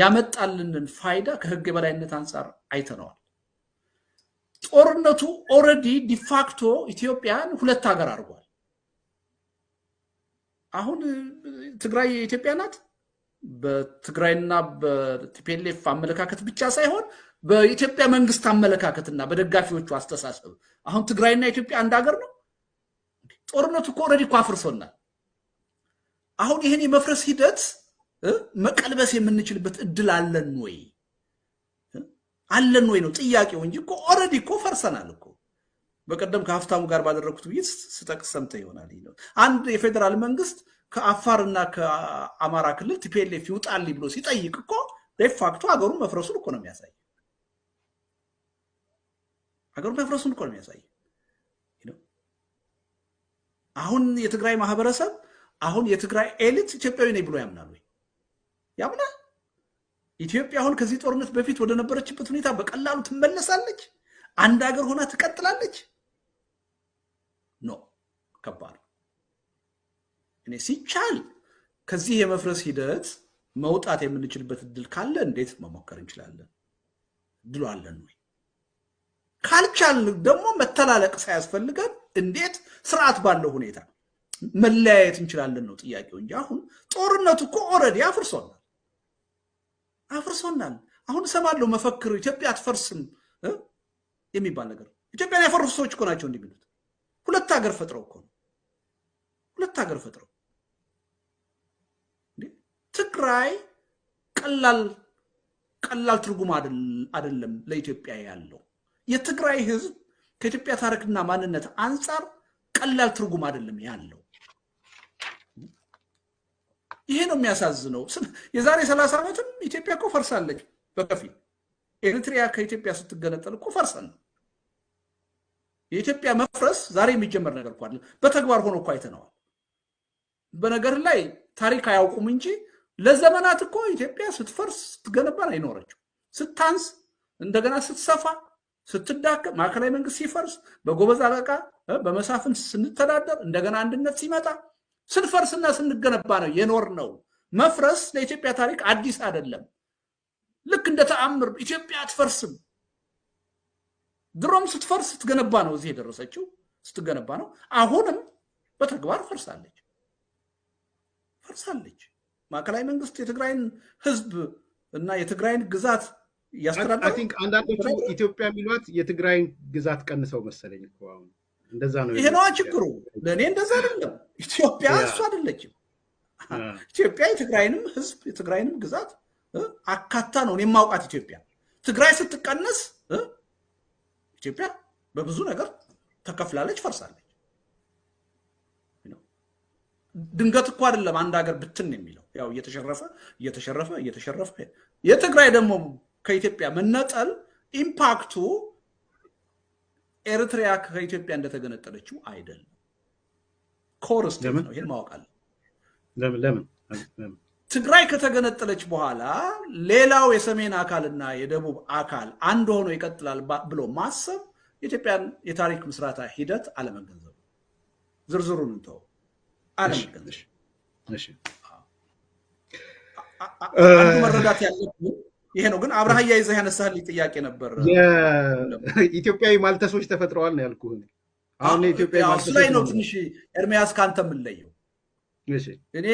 ያመጣልንን ፋይዳ ከህግ የበላይነት አንፃር አይተነዋል ጦርነቱ ኦሬዲ ዲፋክቶ ኢትዮጵያን ሁለት ሀገር አድርጓል አሁን ትግራይ የኢትዮጵያ ናት በትግራይና በቲፒኤልኤፍ አመለካከት ብቻ ሳይሆን በኢትዮጵያ መንግስት አመለካከትና በደጋፊዎቹ አስተሳሰብ አሁን ትግራይና ኢትዮጵያ አንድ ሀገር ነው ጦርነቱ ኦሬዲ ኳፍርሶናል አሁን ይሄን የመፍረስ ሂደት መቀልበስ የምንችልበት እድል አለን ወይ ነው ጥያቄው እንጂ ኦሬዲ ፈርሰናል በቀደም ከሀፍታሙ ጋር ባደረኩት ውይይት ስጠቅስ ሰምተ ይሆናል አንድ የፌደራል መንግስት ከአፋርና ከአማራ ክልል ቲፒኤልኤፍ ይውጣል ብሎ ሲጠይቅ ዴፋክቶ ሀገሩ መፍረሱን ነው የሚያሳይ ሀገሩ መፍረሱን ነው የሚያሳይ አሁን የትግራይ ማህበረሰብ አሁን የትግራይ ኤሊት ኢትዮጵያዊ ነኝ ብሎ ያምናል ወይ ያምናል ኢትዮጵያ አሁን ከዚህ ጦርነት በፊት ወደ ነበረችበት ሁኔታ በቀላሉ ትመለሳለች አንድ ሀገር ሆና ትቀጥላለች ኖ ከባድ እኔ ሲቻል ከዚህ የመፍረስ ሂደት መውጣት የምንችልበት እድል ካለ እንዴት መሞከር እንችላለን እድሉ አለን ወይ ካልቻል ደግሞ መተላለቅ ሳያስፈልገን እንዴት ስርዓት ባለው ሁኔታ መለያየት እንችላለን ነው ጥያቄው እንጂ አሁን ጦርነቱ ኦሬዲ አፍርሶናል አሁን ሰማለው መፈክሩ ኢትዮጵያ አትፈርስም የሚባል ነገር ኢትዮጵያን ያፈርሱ ሰዎች ናቸው እንደሚሉት ሁለት ሀገር ፈጥረው ትግራይ ቀላል ትርጉም አይደለም ለኢትዮጵያ ያለው የትግራይ ህዝብ ከኢትዮጵያ ታሪክና ማንነት አንፃር ቀላል ትርጉም አይደለም ያለው ይሄ ነው የሚያሳዝነው የዛሬ 30 ዓመትም ኢትዮጵያ ፈርሳለች በከፊል ኤርትሪያ ከኢትዮጵያ ስትገነጠል ፈርሰን የኢትዮጵያ መፍረስ ዛሬ የሚጀመር ነገር አይደለም በተግባር ሆኖ አይተነዋል በነገር ላይ ታሪክ አያውቁም እንጂ ለዘመናት ኢትዮጵያ ስትፈርስ ስትገነባ አይኖረችው ስታንስ እንደገና ስትሰፋ ስትዳከ ማከላይ መንግስት ሲፈርስ በጎበዝ አለቃ በመሳፍን ስንተዳደር እንደገና አንድነት ሲመጣ ስንፈርስና ስንገነባ ነው የኖር ነው መፍረስ ለኢትዮጵያ ታሪክ አዲስ አይደለም ልክ እንደ ተአምር ኢትዮጵያ አትፈርስም ድሮም ስትፈርስ ስትገነባ ነው እዚህ የደረሰችው ስትገነባ ነው አሁንም በተግባር ፈርሳለች ማከላይ መንግስት የትግራይን ህዝብ እና የትግራይን ግዛት ያስተዳድራል አይ ቲንክ አንዳንዶቹ ኢትዮጵያ የሚሏት የትግራይን ግዛት ቀንሰው መሰለኝ አሁን እንደዛ ነው ይሄ ነው ችግሩ ለኔ እንደዛ አይደለም ኢትዮጵያ እሱ አይደለችም ኢትዮጵያ የትግራይንም ህዝብ የትግራይንም ግዛት አካታ ነው የማውቃት ኢትዮጵያ ትግራይ ስትቀነስ ኢትዮጵያ በብዙ ነገር ተከፍላለች ፈርሳለች ድንገት አይደለም አንድ ሀገር ብትን የሚለው ያው እየተሸረፈ የትግራይ ደግሞ ከኢትዮጵያ መነጠል ኢምፓክቱ ኤርትሪያ ከኢትዮጵያ እንደተገነጠለችው አይደለም ኮርስ ነው ይሄን ማወቃል ለምን ትግራይ ከተገነጠለች በኋላ ሌላው የሰሜን አካልና የደቡብ አካል አንድ ሆኖ ይቀጥላል ብሎ ማሰብ የኢትዮጵያን የታሪክ ምስራታ ሂደት አለመገንዘብ ዝርዝሩን እንተው አለመገንዘብ እሺ አንዱ መረዳት ያለብን ይሄ ነው ግን አብርሃ ያይዘህ ያነሳልኝ ጥያቄ ነበር ኢትዮጵያዊ ማልተሶች ተፈጥረዋል ነው ያልኩህ አሁን ኢትዮጵያዊ ማልተሶች ላይ ነው ትንሽ ኤርሚያስ ካንተ ምንለየው እሺ እኔ